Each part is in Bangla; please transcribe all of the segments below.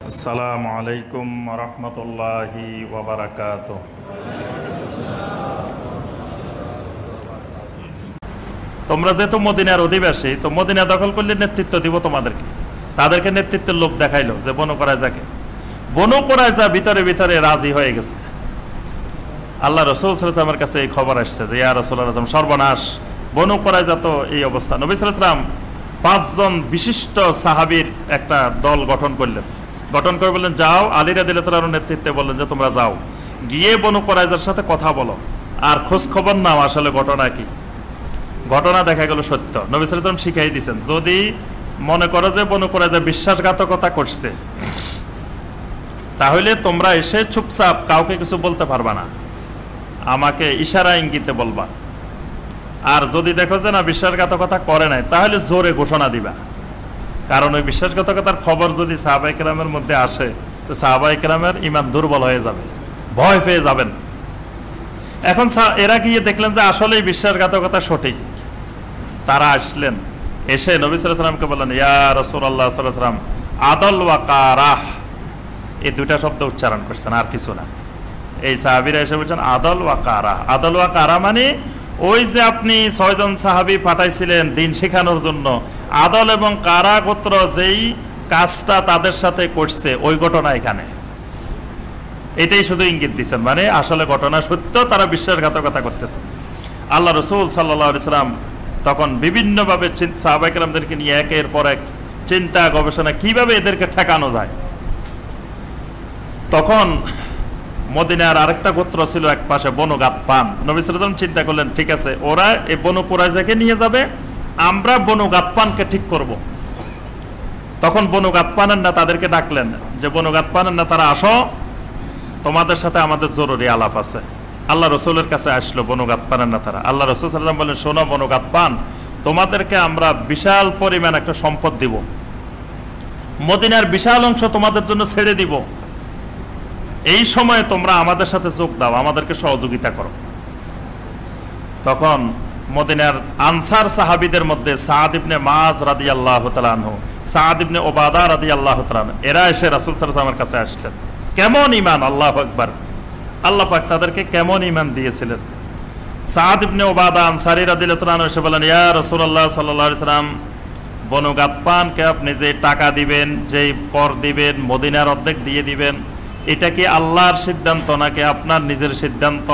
আসসালামু আলাইকুম রহমতুল্লাহি ওয়া বারাকাতুহু। তোমরা যেহেতু মদিনার অধিবাসী, তো মদিনা দখল করলে নেতৃত্ব দিব তোমাদেরকে। তাদেরকে নেতৃত্বের লোভ দেখাইলো যে বনু কুরাইজাকে। বনু কুরাইজা ভিতরে ভিতরে রাজি হয়ে গেছে। আল্লাহ রাসূল সাল্লাল্লাহু আলাইহি ওয়াসাল্লামের কাছে এই খবর আসছে যে ইয়া রাসূলুল্লাহ, সর্বনাশ, বনু কুরাইজা তো এই অবস্থা। নবী সাল্লাল্লাহু আলাইহি ওয়াসাল্লাম 5 জন বিশিষ্ট সাহাবীর একটা দল গঠন করলেন। গঠন করে বললেন, যাও, আলী রাদিয়াল্লাহু তাআলার নেতৃত্বে বললেন যে তোমরা যাও, গিয়ে বনু কুরাইজার সাথে কথা বলো আর খোঁজ খবর নাও আসলে ঘটনা কি। ঘটনা দেখা গেল সত্য। নবী সাল্লাল্লাহু আলাইহি ওয়াসাল্লাম শিখাই দিয়েছেন, যদি মনে করো যে বনু কুরাইজা বিশ্বাসঘাতকতা করছে, তাহলে তোমরা এসে চুপচাপ কাউকে কিছু বলতে পারবা না, আমাকে ইশারা ইঙ্গিতে বলবা। আর যদি দেখো যে না বিশ্বাসঘাতকতা করে নাই, তাহলে জোরে ঘোষণা দিবা। কারণ ওই বিশ্বাসঘাতকতার খবর যদি সাহাবায়ে কেরামের মধ্যে আসে, তো সাহাবায়ে কেরামের ঈমান দুর্বল হয়ে যাবে, ভয় পেয়ে যাবেন। এখন এরা গিয়ে দেখলেন যে আসলেই বিশ্বাসঘাতকতা সঠিক। তারা আসলেন, এসে নবী সাল্লাল্লাহু আলাইহি ওয়াসাল্লামকে বললেন, ইয়া রাসূলুল্লাহ সাল্লাল্লাহু আলাইহি ওয়াসাল্লাম, আদল ওয়া কারাহ, এই দুইটা শব্দ উচ্চারণ করছেন, আর কিছু না। এই সাহাবীরা এসে বলছেন আদল ওয়া কারাহ। আদল ওয়া কারাহ মানে ওই যে আপনি 6 জন সাহাবী পাঠাইছিলেন দিন শেখানোর জন্য, আদল এবং কারা গোত্র যেই কাজটা তাদের সাথে করছে ওই ঘটনা এখানে। এটাই শুধু ইঙ্গিত দিচ্ছেন, মানে আসলে ঘটনা সত্য, তারা বিশ্বাসঘাতকতা করতেছে। আল্লাহ রাসূল সাল্লাল্লাহু আলাইহি ওয়াসাল্লাম তখন বিভিন্নভাবে সাহাবায়ে কেরামদেরকে নিয়ে একের পর এক চিন্তা গবেষণা কিভাবে এদেরকে ঠেকানো যায়। তখন মদিনার আরেকটা গোত্র ছিল এক পাশে, বনু গাতফান। নবী সাল্লাল্লাহু আলাইহি ওয়াসাল্লাম চিন্তা করলেন, ঠিক আছে, ওরা এই বনু কুরাইজাকে নিয়ে যাবে, আমরা বনু গাতফানকে ঠিক করব। তখন বনু গাতফানের না তাদেরকে ডাকলেন যে বনু গাতফানের না তারা আসো, তোমাদের সাথে আমাদের জরুরি আলাপ আছে। আল্লাহ রসুলের কাছে আসলো বনু গাতফানের না তারা। আল্লাহ রসুল সাল্লাল্লাহু আলাইহি ওয়াসাল্লাম বললেন, শোনো বনু গাতফান, তোমাদেরকে আমরা বিশাল পরিমাণ একটা সম্পদ দিব, মদিনার বিশাল অংশ তোমাদের জন্য ছেড়ে দিব। এই সময় তোমরা আমাদের সাথে যোগ দাও, আমাদেরকে সহযোগিতা করো। তখন মদিনার আনসার সাহাবীদের মধ্যে সাদ ইবনে মাজ রাদিয়াল্লাহু তাআলা আনহু, সাদ ইবনে উবাদা রাদিয়াল্লাহু তাআলা আনহু, এরা এসে রাসূল সাল্লাল্লাহু আলাইহি ওয়াসাল্লামের কাছে আসলেন। কেমন ঈমান! আল্লাহু আকবার! আল্লাহ পাক তাদেরকে কেমন ঈমান দিয়েছিলেন। সাদ ইবনে উবাদা আনসারী রাদিয়াল্লাহু তাআলা আনহু এসে বলেন, ইয়া রাসূলুল্লাহ সাল্লাল্লাহু আলাইহি ওয়াসাল্লাম, বনু গাতফানকে আপনি যে টাকা দিবেন, যে কর দিবেন, মদিনার অর্ধেক দিয়ে দিবেন, এটা কি আল্লাহর সিদ্ধান্ত নাকি আপনার নিজের সিদ্ধান্ত?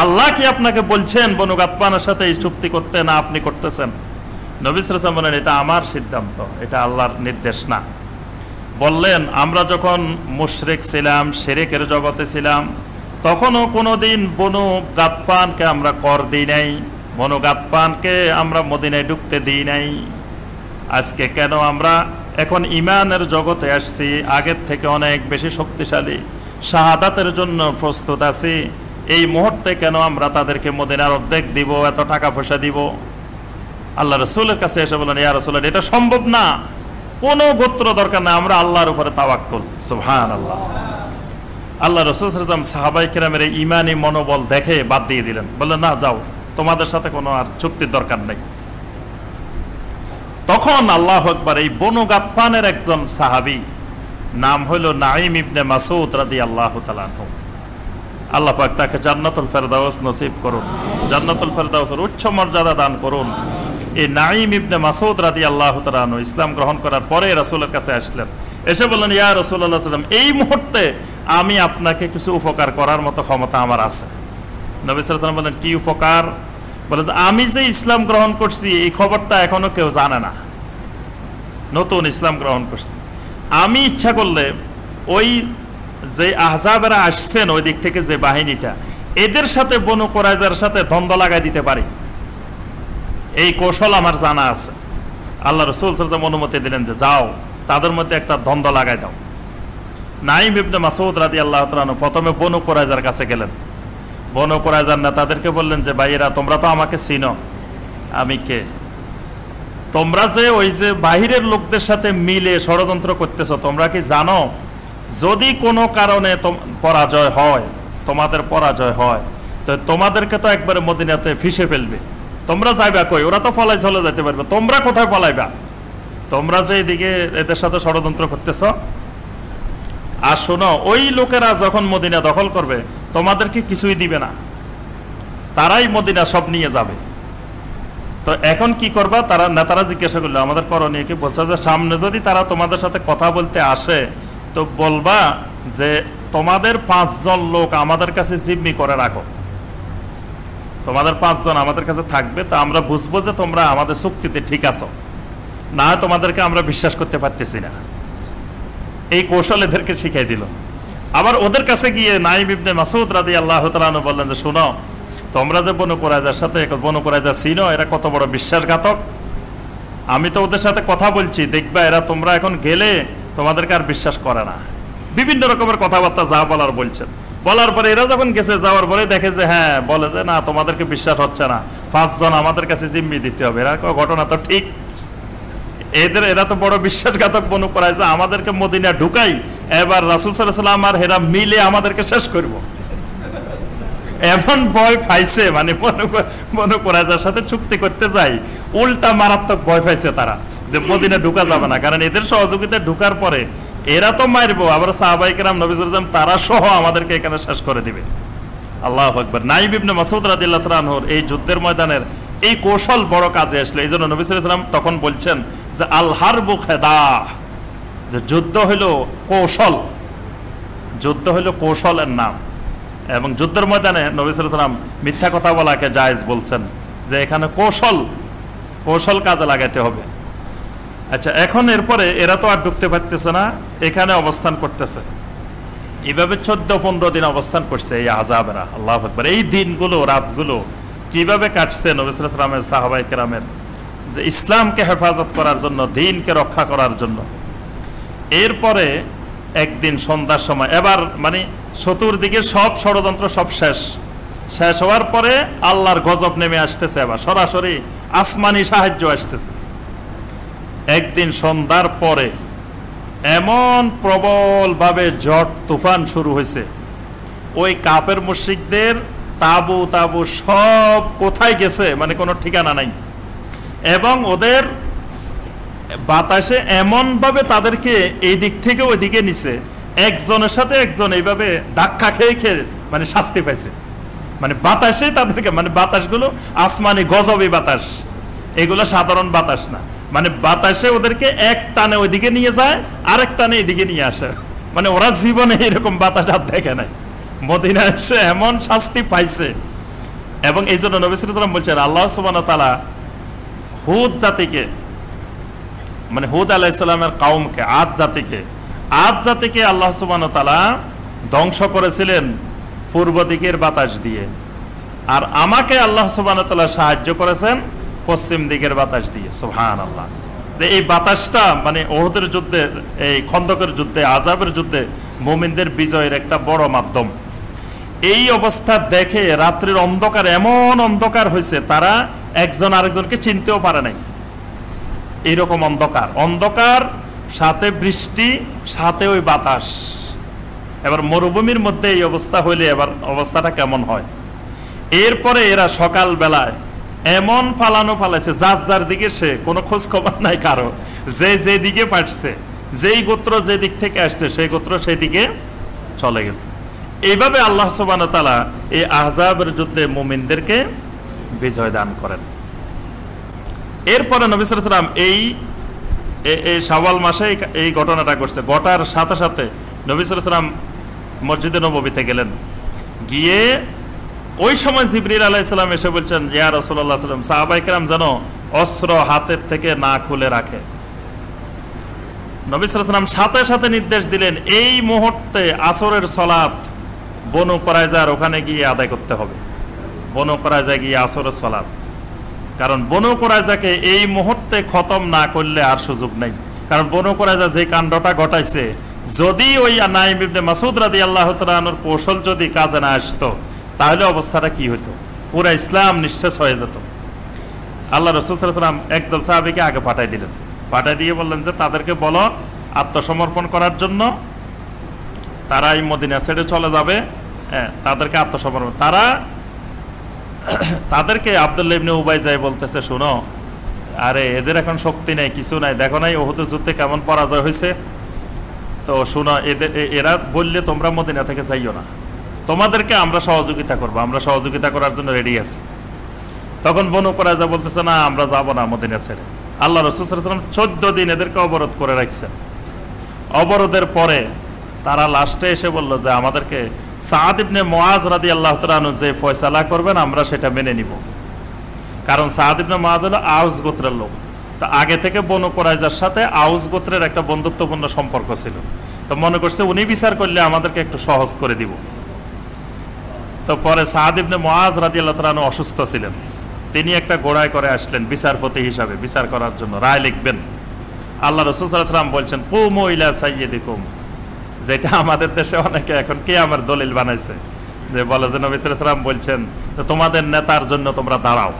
আল্লাহ কি আপনাকে বলছেন বনু গাতফানের সাথে এই চুক্তি করতে, না আপনি করতেছেন? নবী সাল্লাল্লাহু আলাইহি ওয়াসাল্লাম বলেন, এটা আমার সিদ্ধান্ত, এটা আল্লাহর নির্দেশ না। বললেন, আমরা যখন মুশরিক ছিলাম, শিরকের জগতে ছিলাম, তখনও কোনোদিন বনু গাতফানকে আমরা কর দিই নাই, বনু গাতফানকে আমরা মদিনায় ঢুকতে দিই নাই। আজকে কেন আমরা এখন ইমানের জগতে আসছি, আগের থেকে অনেক বেশি শক্তিশালী, শাহাদাতের জন্য প্রস্তুত আছি, এই মুহূর্তে কেন আমরা তাদেরকে মদিনার অর্ধেক দিব, এত টাকা পয়সা দিব? আল্লাহ রাসূলের কাছে এসে বলেন, ইয়া রাসূলুল্লাহ, এটা সম্ভব না, কোনো গোত্র দরকার না, আমরা আল্লাহর উপরে তাওয়াক্কুল। সুবহানাল্লাহ! আল্লাহ রাসূল সাল্লাল্লাহু আলাইহি ওয়াসাল্লাম সাহাবায়ে কেরামের ঈমানী মনোবল দেখে বাদ দিয়ে দিলেন, বললেন, না, যাও, তোমাদের সাথে কোনো আর চুক্তির দরকার নেই। তখন আল্লাহু আকবার, এই বনু গাতফানের একজন সাহাবী, নাম হলো নাঈম ইবনে মাসউদ রাদিয়াল্লাহু তাআলা আনহু, আল্লাহ পাক তাকে জান্নাতুল ফেরদাউস নসিব করুন, জান্নাতুল ফেরদাউসের উচ্চ মর্যাদা দান করুন। এই নাঈম ইবনে মাসউদ রাদিয়াল্লাহু তাআলা আনহু ইসলাম গ্রহণ করার পরে রাসূলের কাছে আসলেন, এসে বললেন, ইয়া রাসূলুল্লাহ সাল্লাল্লাহু আলাইহি ওয়াসাল্লাম, এই মুহূর্তে আমি আপনাকে কিছু উপকার করার মতো ক্ষমতা আমার আছে। নবী সাল্লাল্লাহু আলাইহি ওয়াসাল্লাম বলেন, কি উপকার? বলেন, আমি যে ইসলাম গ্রহণ করছি এই খবরটা এখনো কেউ জানে না, নতুন ইসলাম গ্রহণ করছি। আমি ইচ্ছা করলে ওই যে আহজাবেরা আসছেন ওই দিক থেকে যে বাহিনীটা, এদের সাথে বনু কুরাইজার সাথে দ্বন্দ্ব লাগাই দিতে পারি, এই কৌশল আমার জানা আছে। আল্লাহ রাসূল সাল্লাল্লাহু আলাইহি ওয়াসাল্লাম অনুমতি দিলেন যে যাও, তাদের মধ্যে একটা দ্বন্দ্ব লাগাই দাও। নাঈম ইবনে মাসউদ রাদিয়াল্লাহু তাআলা আনহু প্রথমে বনু কুরাইজার কাছে গেলেন। বনু কুরাইজার না তাদেরকে বললেন যে ভাইয়েরা, তোমরা তো আমাকে চিনো, আমি কে? তোমরা যে ওই যে বাহিরের লোকদের সাথে মিলে ষড়যন্ত্র করতেছো, তোমরা কি জানো যদি কোনো কারণে পরাজয় হয়, তোমাদের পরাজয় হয়, তো তোমাদেরকে তো একবারে মদিনাতে ফিসে ফেলবে, তোমরা যাইবা কই? ওরা তো পলাই চলে যেতে পারবে, তোমরা কোথায় পলাইবা? তোমরা যে এদিকে এদের সাথে ষড়যন্ত্র করতেছ, আর শোনো ওই লোকেরা যখন মদিনা দখল করবে তোমাদেরকে কিছুই দিবে না, তারাই মদিনা সব নিয়ে যাবে। তো এখন কি করবা? তারা নেতারা জিজ্ঞাসা করলো আমাদের করণীয় কি? বলছে যে সামনে যদি তারা তোমাদের সাথে কথা বলতে আসে তো বলবা যে তোমাদের 5 জন লোক আমাদের কাছে জিম্মি করে রাখো, তোমাদের 5 জন আমাদের কাছে থাকবে, তো আমরা বুঝবো যে তোমরা আমাদের চুক্তিতে ঠিক আছো, না তোমাদেরকে আমরা বিশ্বাস করতে পারতেছি না। এই কৌশল এদেরকে শিখাই দিল। আবার ওদের কাছে গিয়ে নাইম ইবনে মাসউদ রাদিয়াল্লাহু তাআলা আনহু বললেন যে শোনো, তোমরা যে বনু কুরাইজার সাথে বনু কুরাইজা চিনো, এরা কত বড় বিশ্বাসঘাতক, আমি তো ওদের সাথে কথা বলছি, দেখবা এরা তোমরা এখন গেলে তোমাদেরকে আর বিশ্বাস করে না। বিভিন্ন রকমের কথাবার্তা যা বলার বলছেন। বলার পরে এরা যখন গেছে, যাওয়ার পরে দেখে যে হ্যাঁ, বলে যে না তোমাদেরকে বিশ্বাস হচ্ছে না, 5 জন আমাদের কাছে জিম্মি দিতে হবে। এরা ঘটনা তো ঠিক, এরা তো বড় বিশ্বাসঘাতক বনু কুরাইজা, আমাদেরকে মদিনা ঢুকাই, এবার রাসূল সাল্লাল্লাহু আলাইহি ওয়াসাল্লাম আর হেরা মিলে আমাদেরকে শেষ করব। এমন ভয় পাইছে, মানে বনু কুরাইজার সাথে চুক্তি করতে যাই উল্টা মারাত্মক ভয় পাইছে তারা, যে মদিনা ঢুকা যাবে না, কারণ এদের সহযোগিতায় ঢুকার পরে এরা তো মারবো, আবার সাহাবায়ে কেরাম নবী সাল্লাল্লাহু আলাইহি ওয়াসাল্লাম তারা সহ আমাদেরকে এখানে শেষ করে দিবে। আল্লাহু আকবার। নাইম ইবনে মাসউদ রাদিয়াল্লাহু তাআলা আনহুর এই যুদ্ধের ময়দানের এই কৌশল বড় কাজে আসলো। এই জন্য নবী সাল্লাল্লাহু আলাইহি ওয়াসাল্লাম তখন বলছেন যে আল হারবু খেদা, যে যুদ্ধ হইল কৌশল, যুদ্ধ হইল কৌশলের নাম। এবং যুদ্ধের ময়দানে নবী সাল্লাল্লাহু আলাইহি ওয়াসাল্লাম মিথ্যা কথা বলাকে জায়েজ বলছেন, যে এখানে কৌশল কাজে লাগাইতে হবে। আচ্ছা, এখন এরপরে এরা তো আর ঢুকতে পারতেছে না, এখানে অবস্থান করতেছে। এইভাবে 14-15 দিন অবস্থান করছে এই আযাবেরা। আল্লাহু আকবার। এই দিনগুলো, রাতগুলো কিভাবে কাটছে নবী সাল্লাল্লাহু আলাইহি ওয়াসাল্লামের সাহাবায়ে কেরামের, যে ইসলামকে হেফাজত করার জন্য, দ্বীনকে রক্ষা করার জন্য। এরপরে একদিন সন্ধ্যার সময় এবার মানে চতুর্দিকে সব ষড়যন্ত্র সব শেষ হওয়ার পরে আল্লাহর গজব নেমে আসতেছে, এবার সরাসরি আসমানি সাহায্য আসতেছে। একদিন সন্ধ্যার পরে এমন প্রবল ভাবে ঝড় তুফান শুরু হয়েছে, ওই কাফের মুশরিকদের তাবু সব কোথায় গেছে মানে কোনো ঠিকানা নাই। এবং ওদের বাতাসে এমন ভাবে তাদেরকে এই দিক থেকে ওই দিকে নিছে, একজনের সাথে একজন এইভাবে ধাক্কা খেয়ে মানে শাস্তি পাইছে। মানে বাতাসে তাদেরকে, মানে বাতাসগুলো আসমানি গজবী বাতাস, এগুলো সাধারণ বাতাস না। মানে বাতাসে ওদেরকে এক টানে ওইদিকে নিয়ে যায়, আরেক টানে এদিকে নিয়ে আসে। মানে ওরা জীবনে এরকম বাতাস আর দেখে নাই, মদিনা এসে এমন শাস্তি পাইছে। এবং এই জন্য নবী সাল্লাল্লাহু আলাইহি ওয়াসাল্লাম বলছেন আল্লাহ সুবহানাহু ওয়া তাআলা হুদ জাতিকে, মানে হুদ আলাইহিস সালামের কওমকে, আদ জাতিকে আল্লাহ সুবহানাহু ওয়া তাআলা ধ্বংস করেছিলেন পূর্ব দিকের বাতাস দিয়ে, আর আমাকে আল্লাহ সুবহানাহু ওয়া তাআলা সাহায্য করেছেন পশ্চিম দিকের বাতাস দিয়ে। সুবহানাল্লাহ। এই বাতাসটা মানে উহুদের যুদ্ধে, এই খন্দকের যুদ্ধে, আযাবের যুদ্ধে মুমিনদের বিজয়ের একটা বড় মাধ্যম। এই অবস্থা দেখে রাত্রির অন্ধকার এমন অন্ধকার হয়েছে, তারা একজন আরেকজনকে চিনতেও পারে নাই। এইরকম অন্ধকার সাথে বৃষ্টি, সাথে ওই বাতাস। এবার মরুভূমির মধ্যে এই অবস্থা হইলে এবার অবস্থাটা কেমন হয়? এরপরে এরা সকাল বেলায় এমন ফালাইছে, যার দিকে সে কোনো খোঁজ খবর নাই কারো, যে দিকে পাঠছে, যেই গোত্র যে দিক থেকে আসছে সেই গোত্র সেই দিকে চলে গেছে। এইভাবে আল্লাহ সুবহানাহু ওয়া তাআলা এই আহজাবের যুদ্ধে মুমিনদেরকে বিজয় দান করেন। এরপরে নবী সাল্লাল্লাহু আলাইহি ওয়াসাল্লাম এই শাওয়াল মাসে এই ঘটনাটা ঘটছে। ঘটার সাথে সাথে নবী সাল্লাল্লাহু আলাইহি ওয়াসাল্লাম মসজিদে নববীতে গেলেন। গিয়ে ওই সময় জিবরিল আলাইহিস সালাম এসে বলছেন, ইয়া রাসূলুল্লাহ সাল্লাল্লাহু আলাইহি ওয়াসাল্লাম, সাহাবায়ে কেরাম যেন অস্ত্র হাতের থেকে না খুলে রাখে। নবী সাল্লাল্লাহু আলাইহি ওয়াসাল্লাম সাথে সাথে নির্দেশ দিলেন, এই মুহূর্তে আসরের সালাত বনু কুরাইজার ওখানে গিয়ে আদায় করতে হবে। বনু কুরাইজা গিয়ে আসরের সালাত, কারণ বনু কুরাইজাকে এই মুহূর্তে খতম না করলে আর সুযোগ নাই। কারণ বনু কুরাইজা যে কাণ্ডটা ঘটাইছে, যদি ওই নাইম ইবনে মাসউদ রাদিয়াল্লাহু তাআলা আনহুর কৌশল যদি কাজে না আসতো, তাহলে অবস্থাটা কি হতো? পুরা ইসলাম নিঃশেষ হয়ে যেত। আল্লাহ রাসূল সাল্লাল্লাহু আলাইহি ওয়াসাল্লাম একদল সাহাবীকে আগে পাঠিয়ে দিলেন। পাঠিয়ে দিয়ে বললেন যে তাদেরকে বলো আত্মসমর্পণ করার জন্য, তারা এই মদিনা ছেড়ে চলে যাবে। তাদেরকে আত্মসমর্পণ, তাদেরকে আব্দুল্লাহ ইবনে উবাই যাই বলতেছে, শোনো আরে এদের এখন শক্তি নেই, কিছু নাই, দেখো নাই উহুদের যুদ্ধে কেমন পরাজয় হয়েছে। তো শোনো, এরা বললে তোমরা মদিনা থেকে যাইও না, তোমাদেরকে আমরা সহযোগিতা করবো, আমরা সহযোগিতা করার জন্য রেডি আছি। তখন বনু কুরাইজা বলতেছে না, আমরা যাব না মদিনা ছেড়ে। আল্লাহ রাসূল সাল্লাল্লাহু আলাইহি ওয়াসাল্লাম 14 দিন এদেরকে অবরোধ করে রাখছেন। অবরোধের পরে তারা লাস্টে এসে বলল যে আমাদেরকে সাদ ইবনে মুআজ রাদিয়াল্লাহু তাআলা আনহু যে ফয়সালা করবেন আমরা সেটা মেনে নিব। কারণ সাদ ইবনে মুআজ হলো আউস গোত্রের লোক, তো আগে থেকে বনু কুরাইজার সাথে আউস গোত্রের একটা বন্ধুত্বপূর্ণ সম্পর্ক ছিল। তো মনে করছে উনি বিচার করলে আমাদেরকে একটু সহজ করে দিব। তো পরে সাদ ইবনে মুআজ রাদিয়াল্লাহু তাআলা আনহু অসুস্থ ছিলেন, তিনি একটা ঘোড়ায় করে আসলেন বিচারপতি হিসাবে, বিচার করার জন্য রায় লিখবেন। আল্লাহ রাসূল সাল্লাল্লাহু আলাইহি ওয়াসাল্লাম বলছেন কুমু ইলা সাইয়্যিদিকুম, যেটা আমাদের দেশে অনেকে এখন কে আমার দলিল বানাইছে, যে বলে যে নবী সাল্লাল্লাহু আলাইহি ওয়াসাল্লাম বলছেন তোমাদের নেতার জন্য তোমরা দাঁড়াও।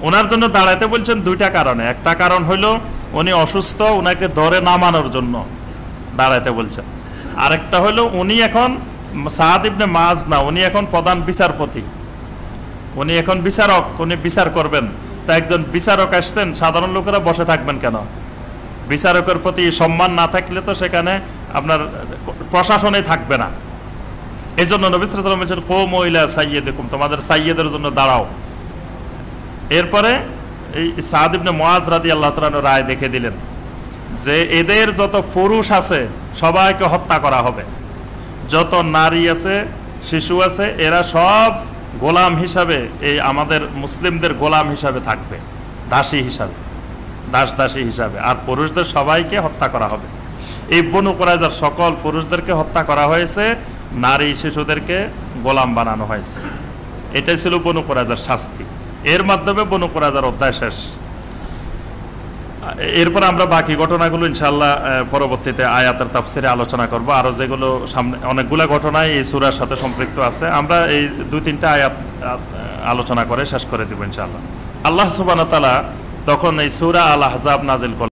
ওনার জন্য দাঁড়াইতে বলছেন দুইটা কারণে, একটা কারণ হইলো উনি অসুস্থ, উনাকে ধরে নামানোর জন্য দাঁড়াইতে বলছেন। আরেকটা হইলো উনি এখন সাদ ইবনে মুআজ না, উনি এখন প্রধান বিচারপতি, উনি এখন বিচারক, উনি বিচার করবেন। তা একজন বিচারক আসছেন, সাধারণ লোকেরা বসে থাকবেন কেন? বিচারকের প্রতি সম্মান না থাকলে তো সেখানে আপনার প্রশাসনে থাকবে না। এই জন্য নবী সাল্লাল্লাহু আলাইহি ওয়াসাল্লাম বলেছেন কুমু ইলা সাইয়্যিদিকুম, তোমাদের সাইয়্যিদের জন্য দাঁড়াও। এরপরে এই সাদ ইবনে মুআজ রাদিয়াল্লাহু তাআলা আনহু রায় দেখে দিলেন যে এদের যত পুরুষ আছে সবাইকে হত্যা করা হবে, যত নারী আছে শিশু আছে এরা সব গোলাম হিসাবে, এই আমাদের মুসলিমদের গোলাম হিসাবে থাকবে, দাসী হিসাবে, দাসী হিসাবে, আর পুরুষদের সবাইকে হত্যা করা হবে। এই বনু কুরাইজার সকল পুরুষদেরকে হত্যা করা হয়েছে, নারী শিশুদেরকে গোলাম বানানো হয়েছে। এটাই ছিল বনু কুরাইজার শাস্তি। এর মাধ্যমে বনু কুরাইজার অধ্যায় শেষ। এরপর আমরা বাকি ঘটনাগুলো ইনশাআল্লাহ পরবর্তীতে আয়াতের তাফসিরে আলোচনা করব। আরো যেগুলো সামনে অনেকগুলা ঘটনাই এই সূরার সাথে সম্পৃক্ত আছে, আমরা এই 2-3টা আয়াত আলোচনা করে শেষ করে দিব ইনশাআল্লাহ। আল্লাহ সুবহানাহু ওয়া তাআলা তখন এই সূরা আল আহজাব নাজিল করলেন।